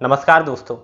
नमस्कार दोस्तों।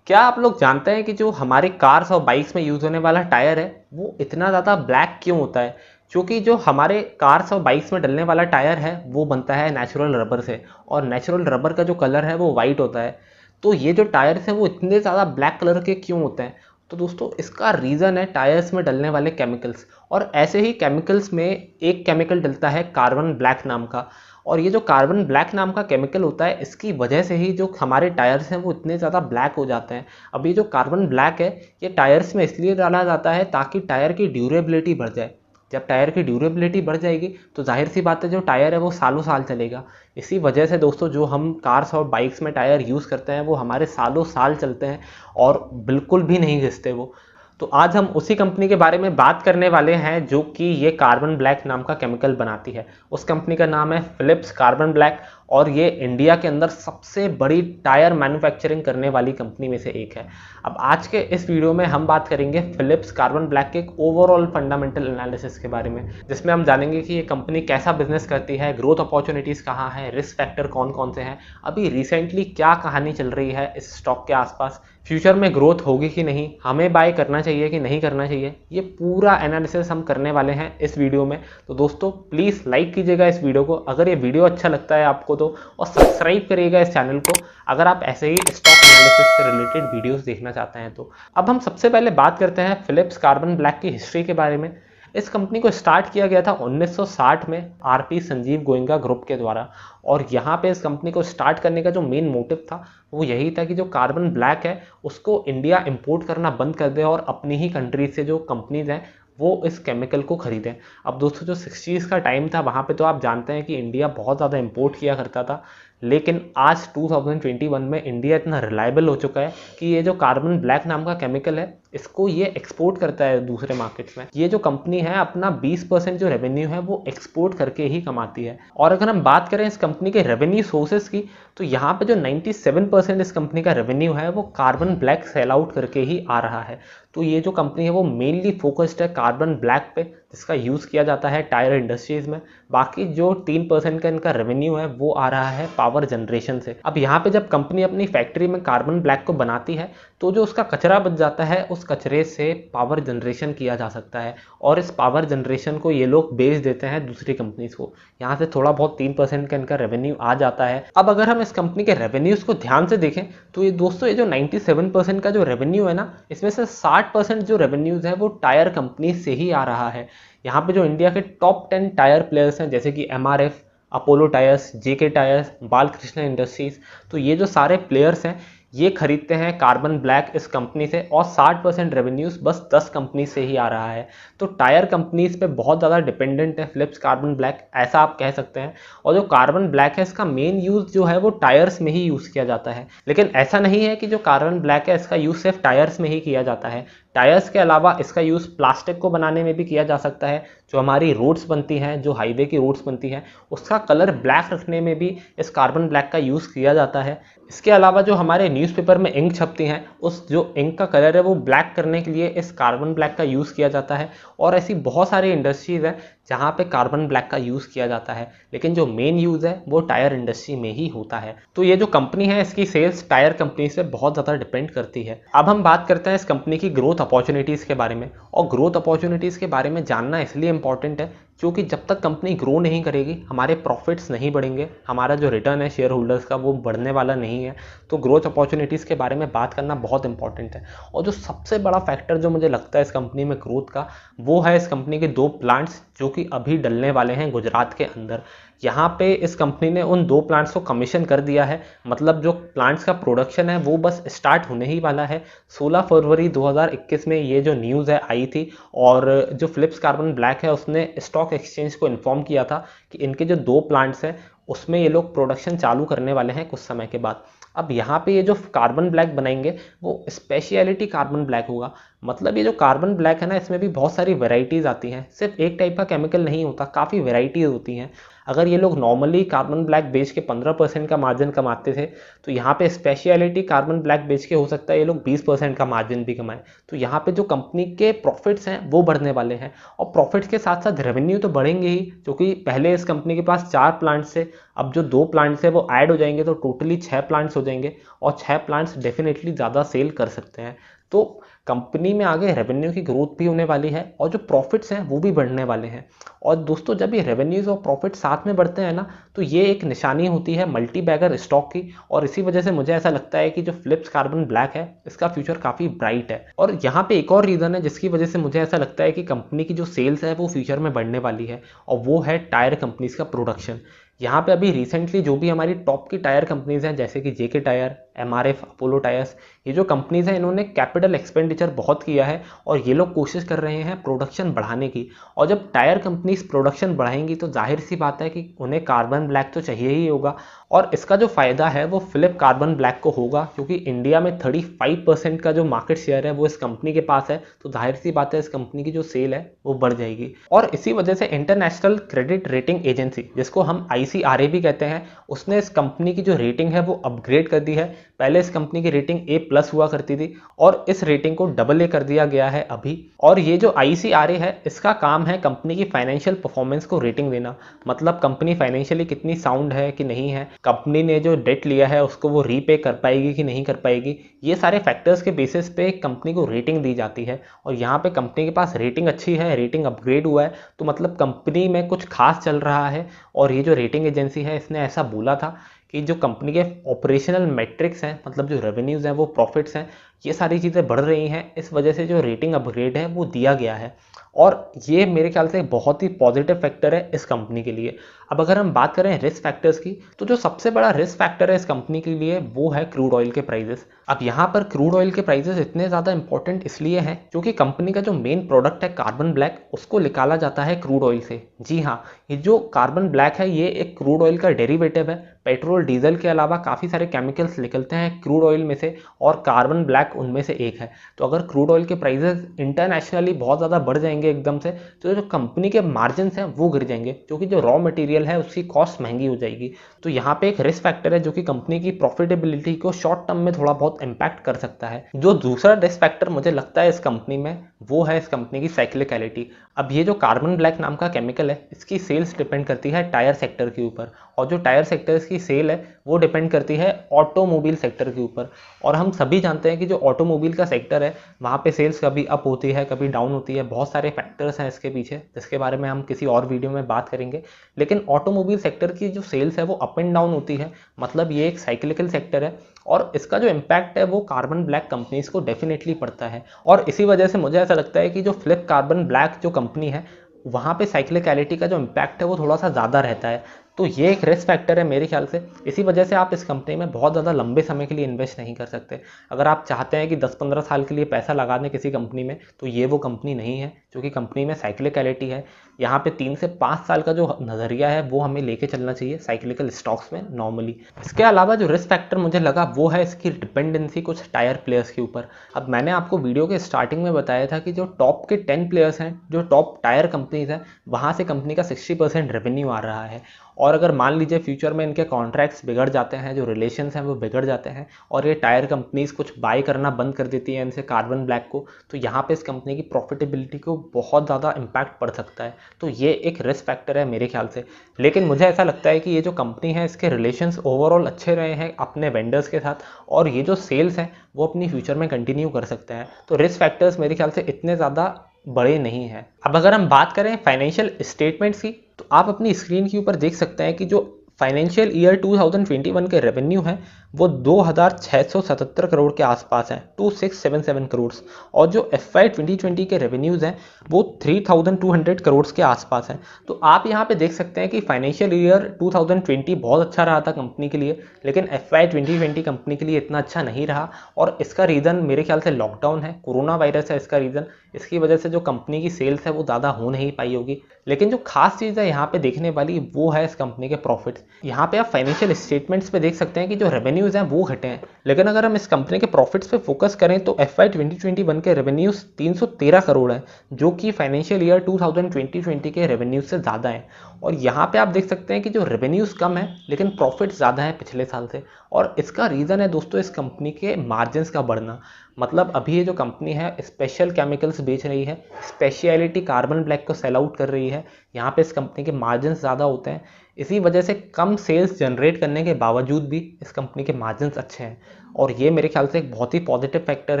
क्या आप लोग जानते हैं कि जो हमारे कार्स और बाइक्स में यूज़ होने वाला टायर है वो इतना ज़्यादा ब्लैक क्यों होता है? क्योंकि जो हमारे कार्स और बाइक्स में डलने वाला टायर है वो बनता है नेचुरल रबर से, और नेचुरल रबर का जो कलर है वो वाइट होता है। तो ये जो टायर्स हैं वो इतने ज़्यादा ब्लैक कलर के क्यों होते हैं? तो दोस्तों इसका रीज़न है टायर्स में डलने वाले केमिकल्स। और ऐसे ही केमिकल्स में एक केमिकल डलता है कार्बन ब्लैक नाम का। और ये जो कार्बन ब्लैक नाम का केमिकल होता है इसकी वजह से ही जो हमारे टायर्स हैं वो इतने ज़्यादा ब्लैक हो जाते हैं। अब ये जो कार्बन ब्लैक है ये टायर्स में इसलिए डाला जाता है ताकि टायर की ड्यूरेबिलिटी बढ़ जाए। जब टायर की ड्यूरेबिलिटी बढ़ जाएगी तो जाहिर सी बात है जो टायर है वो सालों साल चलेगा। इसी वजह से दोस्तों जो हम कार्स और बाइक्स में टायर यूज़ करते हैं वो हमारे सालों साल चलते हैं और बिल्कुल भी नहीं घिसते वो। तो आज हम उसी कंपनी के बारे में बात करने वाले हैं जो कि ये कार्बन ब्लैक नाम का केमिकल बनाती है। उस कंपनी का नाम है फिलिप्स कार्बन ब्लैक, और ये इंडिया के अंदर सबसे बड़ी टायर मैन्युफैक्चरिंग करने वाली कंपनी में से एक है। अब आज के इस वीडियो में हम बात करेंगे फिलिप्स कार्बन ब्लैक के एक ओवरऑल फंडामेंटल एनालिसिस के बारे में, जिसमें हम जानेंगे कि ये कंपनी कैसा बिजनेस करती है, ग्रोथ अपॉर्चुनिटीज़ कहाँ है, रिस्क फैक्टर कौन कौन से हैं, अभी रिसेंटली क्या कहानी चल रही है इस स्टॉक के आसपास, फ्यूचर में ग्रोथ होगी कि नहीं, हमें बाय करना चाहिए कि नहीं करना चाहिए, ये पूरा एनालिसिस हम करने वाले हैं इस वीडियो में। तो दोस्तों प्लीज़ लाइक कीजिएगा इस वीडियो को अगर ये वीडियो अच्छा लगता है आपको तो, और सब्सक्राइब करिएगा इस चैनल को अगर आप ऐसे ही स्टॉक एनालिसिस से रिलेटेड वीडियोस देखना चाहते हैं तो। अब हम सबसे पहले बात करते हैं फिलिप्स कार्बन ब्लैक की हिस्ट्री के बारे में। इस कंपनी को स्टार्ट किया गया था 1960 में आरपी संजीव गोयंका ग्रुप के द्वारा। और यहाँ पे इस कंपनी को स्टार्ट करने का जो मेन मोटिव था वो यही था कि जो कार्बन ब्लैक है उसको इंडिया इंपोर्ट करना बंद कर दे और अपनी ही कंट्री से जो कंपनीज हैं वो इस केमिकल को खरीदें। अब दोस्तों जो 60s का टाइम था वहाँ पे तो आप जानते हैं कि इंडिया बहुत ज़्यादा इंपोर्ट किया करता था, लेकिन आज 2021 में इंडिया इतना रिलायबल हो चुका है कि ये जो कार्बन ब्लैक नाम का केमिकल है इसको ये एक्सपोर्ट करता है दूसरे मार्केट्स में। ये जो कंपनी है अपना 20% जो रेवेन्यू है वो एक्सपोर्ट करके ही कमाती है। और अगर हम बात करें इस कंपनी के रेवेन्यू सोर्सेज की तो यहाँ पे जो 97% इस कंपनी का रेवेन्यू है वो कार्बन ब्लैक सेल आउट करके ही आ रहा है। तो ये जो कंपनी है वो मेनली फोकस्ड है कार्बन ब्लैक पे, जिसका यूज़ किया जाता है टायर इंडस्ट्रीज़ में। बाकी जो 3% का इनका रेवेन्यू है वो आ रहा है पावर जनरेशन से। अब यहाँ पे जब कंपनी अपनी फैक्ट्री में कार्बन ब्लैक को बनाती है तो जो उसका कचरा बच जाता है उस कचरे से पावर जनरेशन किया जा सकता है, और इस पावर जनरेशन को ये लोग बेच देते हैं दूसरी कंपनीज को। यहाँ से थोड़ा बहुत 3% का इनका रेवेन्यू आ जाता है। अब अगर हम इस कंपनी के रेवेन्यूज़ को ध्यान से देखें तो ये दोस्तों ये जो 97% का जो रेवेन्यू है ना इसमें से 60% जो रेवेन्यूज़ है वो टायर कंपनी से ही आ रहा है। यहाँ पे जो इंडिया के टॉप 10 टायर प्लेयर्स हैं जैसे कि एमआरएफ, अपोलो टायर्स, जेके टायर्स, बालकृष्ण इंडस्ट्रीज, तो ये जो सारे प्लेयर्स हैं ये खरीदते हैं कार्बन ब्लैक इस कंपनी से, और 60% रेवेन्यूज बस 10 कंपनी से ही आ रहा है। तो टायर कंपनीज पे बहुत ज़्यादा डिपेंडेंट है फिलिप्स कार्बन ब्लैक, ऐसा आप कह सकते हैं। और जो कार्बन ब्लैक है इसका मेन यूज़ जो है वो टायर्स में ही यूज़ किया जाता है, लेकिन ऐसा नहीं है कि जो कार्बन ब्लैक है इसका यूज़ सिर्फ टायर्स में ही किया जाता है। टायर्स के अलावा इसका यूज़ प्लास्टिक को बनाने में भी किया जा सकता है। जो हमारी रोड्स बनती हैं, जो हाईवे की रोड्स बनती हैं, उसका कलर ब्लैक रखने में भी इस कार्बन ब्लैक का यूज़ किया जाता है। इसके अलावा जो हमारे न्यूज़पेपर में इंक छपती हैं उस जो इंक का कलर है वो ब्लैक करने के लिए इस कार्बन ब्लैक का यूज़ किया जाता है। और ऐसी बहुत सारी इंडस्ट्रीज़ हैं जहाँ पे कार्बन ब्लैक का यूज़ किया जाता है, लेकिन जो मेन यूज़ है वो टायर इंडस्ट्री में ही होता है। तो ये जो कंपनी है इसकी सेल्स टायर कंपनी से बहुत ज़्यादा डिपेंड करती है। अब हम बात करते हैं इस कंपनी की ग्रोथ अपॉर्चुनिटीज़ के बारे में। और ग्रोथ अपॉर्चुनिटीज़ के बारे में जानना इसलिए इंपॉर्टेंट है क्योंकि जब तक कंपनी ग्रो नहीं करेगी हमारे प्रॉफिट्स नहीं बढ़ेंगे, हमारा जो रिटर्न है शेयर होल्डर्स का वो बढ़ने वाला नहीं है। तो ग्रोथ अपॉर्चुनिटीज़ के बारे में बात करना बहुत इंपॉर्टेंट है। और जो सबसे बड़ा फैक्टर जो मुझे लगता है इस कंपनी में ग्रोथ का, वो है इस कंपनी के 2 प्लांट्स जो कि अभी डलने वाले हैं गुजरात के अंदर। यहाँ पे इस कंपनी ने उन 2 प्लांट्स को कमीशन कर दिया है, मतलब जो प्लांट्स का प्रोडक्शन है वो बस स्टार्ट होने ही वाला है। 16 फरवरी 2021 में ये जो न्यूज़ है आई थी, और जो फिलिप्स कार्बन ब्लैक है उसने स्टॉक एक्सचेंज को इन्फॉर्म किया था कि इनके जो 2 प्लांट्स हैं उसमें ये लोग प्रोडक्शन चालू करने वाले हैं कुछ समय के बाद। अब यहाँ पे ये जो कार्बन ब्लैक बनाएंगे वो स्पेशलिटी कार्बन ब्लैक होगा। मतलब ये जो कार्बन ब्लैक है ना, इसमें भी बहुत सारी वेराइटीज़ आती हैं, सिर्फ एक टाइप का केमिकल नहीं होता, काफ़ी वेराइटीज़ होती हैं। अगर ये लोग नॉर्मली कार्बन ब्लैक बेच के 15% का मार्जिन कमाते थे, तो यहाँ पे स्पेशलिटी कार्बन ब्लैक बेच के हो सकता है ये लोग 20% का मार्जिन भी कमाएं। तो यहाँ पे जो कंपनी के प्रॉफिट्स हैं वो बढ़ने वाले हैं, और प्रॉफिट्स के साथ साथ रेवेन्यू तो बढ़ेंगे ही, क्योंकि पहले इस कंपनी के पास 4 प्लांट्स थे, अब जो 2 प्लांट्स है वो ऐड हो जाएंगे तो टोटली 6 प्लांट्स हो जाएंगे, और 6 प्लांट्स डेफिनेटली ज़्यादा सेल कर सकते हैं। तो कंपनी में आगे रेवेन्यू की ग्रोथ भी होने वाली है, और जो प्रॉफिट्स हैं वो भी बढ़ने वाले हैं। और दोस्तों, जब ये रेवेन्यूज और प्रॉफिट साथ में बढ़ते हैं ना, तो ये एक निशानी होती है मल्टी बैगर स्टॉक की, और इसी वजह से मुझे ऐसा लगता है कि जो फिलिप्स कार्बन ब्लैक है इसका फ्यूचर काफ़ी ब्राइट है। और यहाँ पे एक और रीज़न है जिसकी वजह से मुझे ऐसा लगता है कि कंपनी की जो सेल्स है वो फ्यूचर में बढ़ने वाली है, और वो है टायर कंपनीज का प्रोडक्शन। यहाँ पे अभी रिसेंटली जो भी हमारी टॉप की टायर कंपनीज हैं, जैसे कि जेके टायर, एमआरएफ, अपोलो टायर्स, ये जो कंपनीज हैं इन्होंने कैपिटल एक्सपेंडिचर बहुत किया है, और ये लोग कोशिश कर रहे हैं प्रोडक्शन बढ़ाने की। और जब टायर कंपनीज प्रोडक्शन बढ़ाएंगी तो जाहिर सी बात है कि उन्हें कार्बन ब्लैक तो चाहिए ही होगा, और इसका जो फ़ायदा है वो फिलिप कार्बन ब्लैक को होगा, क्योंकि इंडिया में 35% का जो मार्केट शेयर है वो इस कंपनी के पास है। तो जाहिर सी बात है इस कंपनी की जो सेल है वो बढ़ जाएगी। और इसी वजह से इंटरनेशनल क्रेडिट रेटिंग एजेंसी, जिसको हम ICRA भी कहते हैं, उसने इस कंपनी की जो रेटिंग है वो अपग्रेड कर दी है। पहले इस कंपनी की रेटिंग A+ हुआ करती थी, और इस रेटिंग को AA कर दिया गया है अभी। और ये जो ICRA है इसका काम है कंपनी की फाइनेंशियल परफॉर्मेंस को रेटिंग देना, मतलब कंपनी फाइनेंशियली कितनी साउंड है कि नहीं है, कंपनी ने जो डेट लिया है उसको वो रीपे कर पाएगी कि नहीं कर पाएगी, ये सारे फैक्टर्स के बेसिस पे कंपनी को रेटिंग दी जाती है। और यहाँ पे कंपनी के पास रेटिंग अच्छी है, रेटिंग अपग्रेड हुआ है, तो मतलब कंपनी में कुछ खास चल रहा है। और ये जो रेटिंग एजेंसी है इसने ऐसा बोला था कि जो कंपनी के ऑपरेशनल मैट्रिक्स हैं, मतलब जो रेवेन्यूज़ हैं, वो प्रॉफिट्स हैं, ये सारी चीज़ें बढ़ रही हैं, इस वजह से जो रेटिंग अपग्रेड है वो दिया गया है। और ये मेरे ख्याल से बहुत ही पॉजिटिव फैक्टर है इस कंपनी के लिए। अब अगर हम बात करें रिस्क फैक्टर्स की, तो जो सबसे बड़ा रिस्क फैक्टर है इस कंपनी के लिए वो है क्रूड ऑयल के प्राइजेस। अब यहाँ पर क्रूड ऑयल के प्राइजेस इतने ज़्यादा इंपॉर्टेंट इसलिए हैं क्योंकि कंपनी का जो मेन प्रोडक्ट है कार्बन ब्लैक, उसको निकाला जाता है क्रूड ऑयल से। जी हाँ, ये जो कार्बन ब्लैक है ये एक क्रूड ऑयल का डेरिवेटिव है। पेट्रोल डीजल के अलावा काफ़ी सारे केमिकल्स निकलते हैं क्रूड ऑयल में से, और कार्बन ब्लैक उनमें से एक है। तो अगर क्रूड ऑयल के प्राइजेस इंटरनेशनली बहुत ज़्यादा बढ़ जाएंगे एकदम से, तो जो कंपनी के मार्जिन हैं वो गिर जाएंगे, क्योंकि जो रॉ मटेरियल है उसकी कॉस्ट महंगी हो जाएगी। तो यहाँ पे एक रिस्क फैक्टर है जो कि कंपनी की प्रॉफिटेबिलिटी को शॉर्ट टर्म में थोड़ा बहुत इम्पैक्ट कर सकता है। जो दूसरा रिस्क फैक्टर मुझे लगता है इस कंपनी में, वो है इस कंपनी की साइक्लिकलिटी। अब ये जो कार्बन ब्लैक नाम का केमिकल है इसकी सेल्स डिपेंड करती है टायर सेक्टर के ऊपर, और जो टायर सेक्टर की सेल है वो डिपेंड करती है ऑटोमोबाइल सेक्टर के ऊपर। और हम सभी जानते हैं कि जो ऑटोमोबाइल का सेक्टर है वहाँ पे सेल्स कभी अप होती है कभी डाउन होती है, बहुत सारे फैक्टर्स हैं इसके पीछे जिसके बारे में हम किसी और वीडियो में बात करेंगे। लेकिन ऑटोमोबाइल सेक्टर की जो सेल्स है वो अप एंड डाउन होती है, मतलब ये एक साइक्लिकल सेक्टर है, और इसका जो इम्पैक्ट है वो कार्बन ब्लैक कंपनीज को डेफिनेटली पड़ता है। और इसी वजह से मुझे ऐसा लगता है कि जो फ्लिप कार्बन ब्लैक जो कंपनी है वहाँ पे साइक्लिकलिटी का जो इम्पैक्ट है वो थोड़ा सा ज़्यादा रहता है। तो ये एक रिस्क फैक्टर है मेरे ख्याल से। इसी वजह से आप इस कंपनी में बहुत ज़्यादा लंबे समय के लिए इन्वेस्ट नहीं कर सकते। अगर आप चाहते हैं कि 10-15 साल के लिए पैसा लगा दें किसी कंपनी में, तो ये वो कंपनी नहीं है, क्योंकि कंपनी में साइक्लिकलिटी है। यहाँ पे 3 से 5 साल का जो नज़रिया है वो हमें लेके चलना चाहिए साइक्लिकल स्टॉक्स में नॉर्मली। इसके अलावा जो रिस्क फैक्टर मुझे लगा वो है इसकी डिपेंडेंसी कुछ टायर प्लेयर्स के ऊपर। अब मैंने आपको वीडियो के स्टार्टिंग में बताया था कि जो टॉप के 10 प्लेयर्स हैं, जो टॉप टायर कंपनीज हैं, वहाँ से कंपनी का 60% रेवेन्यू आ रहा है। और अगर मान लीजिए फ्यूचर में इनके कॉन्ट्रैक्ट्स बिगड़ जाते हैं, जो रिलेशंस हैं वो बिगड़ जाते हैं, और ये टायर कंपनीज कुछ बाय करना बंद कर देती हैं इनसे कार्बन ब्लैक को, तो यहाँ पे इस कंपनी की प्रॉफिटेबिलिटी को बहुत ज़्यादा इम्पैक्ट पड़ सकता है। तो ये एक रिस्क फैक्टर है मेरे ख्याल से। लेकिन मुझे ऐसा लगता है कि ये जो कंपनी है इसके रिलेशंस ओवरऑल अच्छे रहे हैं अपने वेंडर्स के साथ, और ये जो सेल्स हैं वो अपनी फ्यूचर में कंटिन्यू कर सकते हैं। तो रिस्क फैक्टर्स मेरे ख्याल से इतने ज़्यादा बड़े नहीं हैं। अब अगर हम बात करें फाइनेंशियल स्टेटमेंट्स की, तो आप अपनी स्क्रीन के ऊपर देख सकते हैं कि जो फाइनेंशियल ईयर 2021 के रेवेन्यू हैं वो 2677 करोड़ के आसपास हैं, 2677 करोड़। और जो FY 2020 के रेवेन्यूज़ हैं वो 3200 करोड़ के आसपास हैं। तो आप यहाँ पे देख सकते हैं कि फाइनेंशियल ईयर 2020 बहुत अच्छा रहा था कंपनी के लिए, लेकिन FY 2020 कंपनी के लिए इतना अच्छा नहीं रहा। और इसका रीज़न मेरे ख्याल से लॉकडाउन है, कोरोना वायरस है इसका रीज़न। इसकी वजह से जो कंपनी की सेल्स है वो ज़्यादा हो नहीं पाई होगी। लेकिन जो खास चीज़ है यहाँ पे देखने वाली वो है इस कंपनी के प्रॉफिट्स। यहाँ पे आप फाइनेंशियल स्टेटमेंट्स पे देख सकते हैं कि जो रेवेन्यूज़ हैं वो घटे हैं, लेकिन अगर हम इस कंपनी के प्रॉफिट्स पे फोकस करें तो FY 2021 के रेवेन्यूज़ 313 करोड़ हैं, जो कि फाइनेंशियल ईयर 2020 के रेवेन्यूज से ज़्यादा है। और यहाँ पे आप देख सकते हैं कि जो रेवेन्यूज़ कम है लेकिन प्रॉफिट ज़्यादा है पिछले साल से, और इसका रीज़न है दोस्तों इस कंपनी के मार्जिन्स का बढ़ना। मतलब अभी ये जो कंपनी है स्पेशल केमिकल्स बेच रही है, स्पेशलिटी कार्बन ब्लैक को सेल आउट कर रही है, यहाँ पे इस कंपनी के मार्जिन ज़्यादा होते हैं। इसी वजह से कम सेल्स जनरेट करने के बावजूद भी इस कंपनी के मार्जिन अच्छे हैं, और ये मेरे ख्याल से एक बहुत ही पॉजिटिव फैक्टर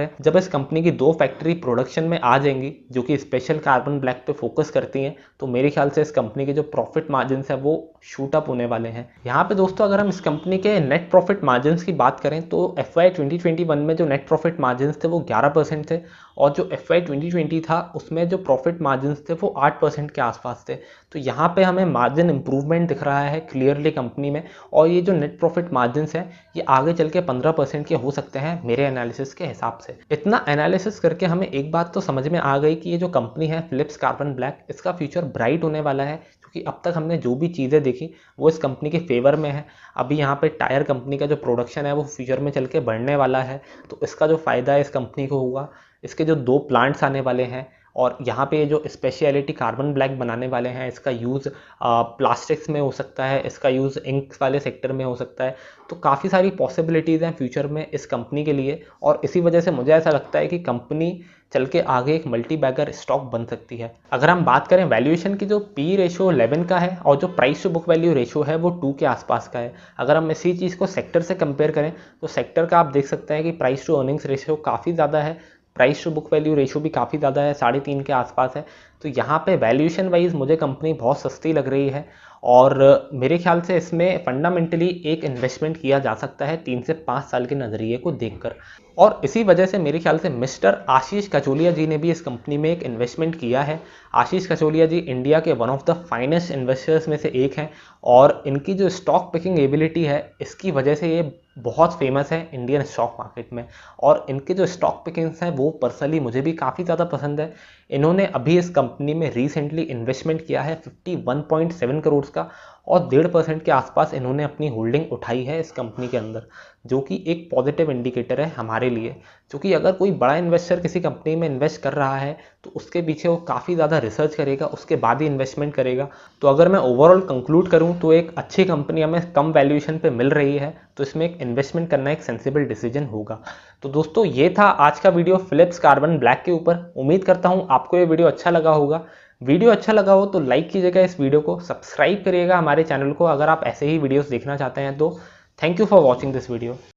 है। जब इस कंपनी की 2 फैक्ट्री प्रोडक्शन में आ जाएंगी जो कि स्पेशल कार्बन ब्लैक पे फोकस करती हैं, तो मेरे ख्याल से इस कंपनी के जो प्रॉफिट मार्जिन है वो शूट अप होने वाले हैं। यहाँ पे दोस्तों अगर हम इस कंपनी के नेट प्रॉफिट मार्जिन की बात करें तो FY 2021 में जो नेट प्रॉफिट मार्जिन थे वो 11% थे, और जो FY 2020 था उसमें जो प्रॉफिट मार्जिन थे वो 8% के आसपास थे। तो यहाँ पे हमें मार्जिन इंप्रूवमेंट दिख रहा है क्लियरली कंपनी में, और ये जो नेट प्रॉफिट मार्जिन है ये आगे चल के 15% के हो सकते हैं मेरे एनालिसिस के हिसाब से। इतना एनालिसिस करके हमें एक बात तो समझ में आ गई कि ये जो कंपनी है फिलिप्स कार्बन ब्लैक, इसका फ्यूचर ब्राइट होने वाला है, क्योंकि अब तक हमने जो भी चीज़ें देखी वो इस कंपनी के फेवर में है। अभी यहाँ पे टायर कंपनी का जो प्रोडक्शन है वो फ्यूचर में चल के बढ़ने वाला है, तो इसका जो फ़ायदा है इस कंपनी को होगा। इसके जो 2 प्लांट्स आने वाले हैं, और यहाँ पे जो स्पेशलिटी कार्बन ब्लैक बनाने वाले हैं इसका यूज़ प्लास्टिक्स में हो सकता है, इसका यूज़ इंक वाले सेक्टर में हो सकता है। तो काफ़ी सारी पॉसिबिलिटीज़ हैं फ्यूचर में इस कंपनी के लिए, और इसी वजह से मुझे ऐसा लगता है कि कंपनी चल के आगे एक मल्टी बैगर स्टॉक बन सकती है। अगर हम बात करें वैल्यूएशन की, जो पी रेशो 11 का है और जो price to book value ratio है वो 2 के आसपास का है। अगर हम इसी चीज़ को सेक्टर से कंपेयर करें तो सेक्टर का आप देख सकते हैं कि प्राइस टू अर्निंग्स रेशो काफ़ी ज़्यादा है, price to book value ratio भी काफ़ी ज़्यादा है, 3.5 के आसपास है। तो यहाँ पे वैल्यूएशन वाइज मुझे कंपनी बहुत सस्ती लग रही है, और मेरे ख्याल से इसमें फंडामेंटली एक इन्वेस्टमेंट किया जा सकता है 3 से 5 साल के नज़रिए को देखकर। और इसी वजह से मेरे ख्याल से मिस्टर आशीष कचोलिया जी ने भी इस कंपनी में एक इन्वेस्टमेंट किया है। आशीष कचोलिया जी इंडिया के one of the finest investors में से एक हैं, और इनकी जो स्टॉक पिकिंग एबिलिटी है इसकी वजह से ये बहुत फेमस है इंडियन स्टॉक मार्केट में, और इनके जो स्टॉक पिकिंग्स हैं वो पर्सनली मुझे भी काफ़ी ज़्यादा पसंद है। इन्होंने अभी इस कंपनी में रिसेंटली इन्वेस्टमेंट किया है 51.7 करोड़ का, और 1.5% के आसपास इन्होंने अपनी होल्डिंग उठाई है इस कंपनी के अंदर, जो कि एक पॉजिटिव इंडिकेटर है हमारे लिए। क्योंकि अगर कोई बड़ा इन्वेस्टर किसी कंपनी में इन्वेस्ट कर रहा है तो उसके पीछे वो काफ़ी ज़्यादा रिसर्च करेगा, उसके बाद ही इन्वेस्टमेंट करेगा। तो अगर मैं ओवरऑल कंक्लूड करूँ तो एक अच्छी कंपनी हमें कम वैल्यूएशन पे मिल रही है, तो इसमें एक इन्वेस्टमेंट करना एक सेंसिबल डिसीजन होगा। तो दोस्तों ये था आज का वीडियो फिलिप्स कार्बन ब्लैक के ऊपर। उम्मीद करता हूँ आपको ये वीडियो अच्छा लगा होगा। वीडियो अच्छा लगा हो तो लाइक कीजिएगा इस वीडियो को, सब्सक्राइब करिएगा हमारे चैनल को अगर आप ऐसे ही वीडियोस देखना चाहते हैं तो। Thank you for watching this video.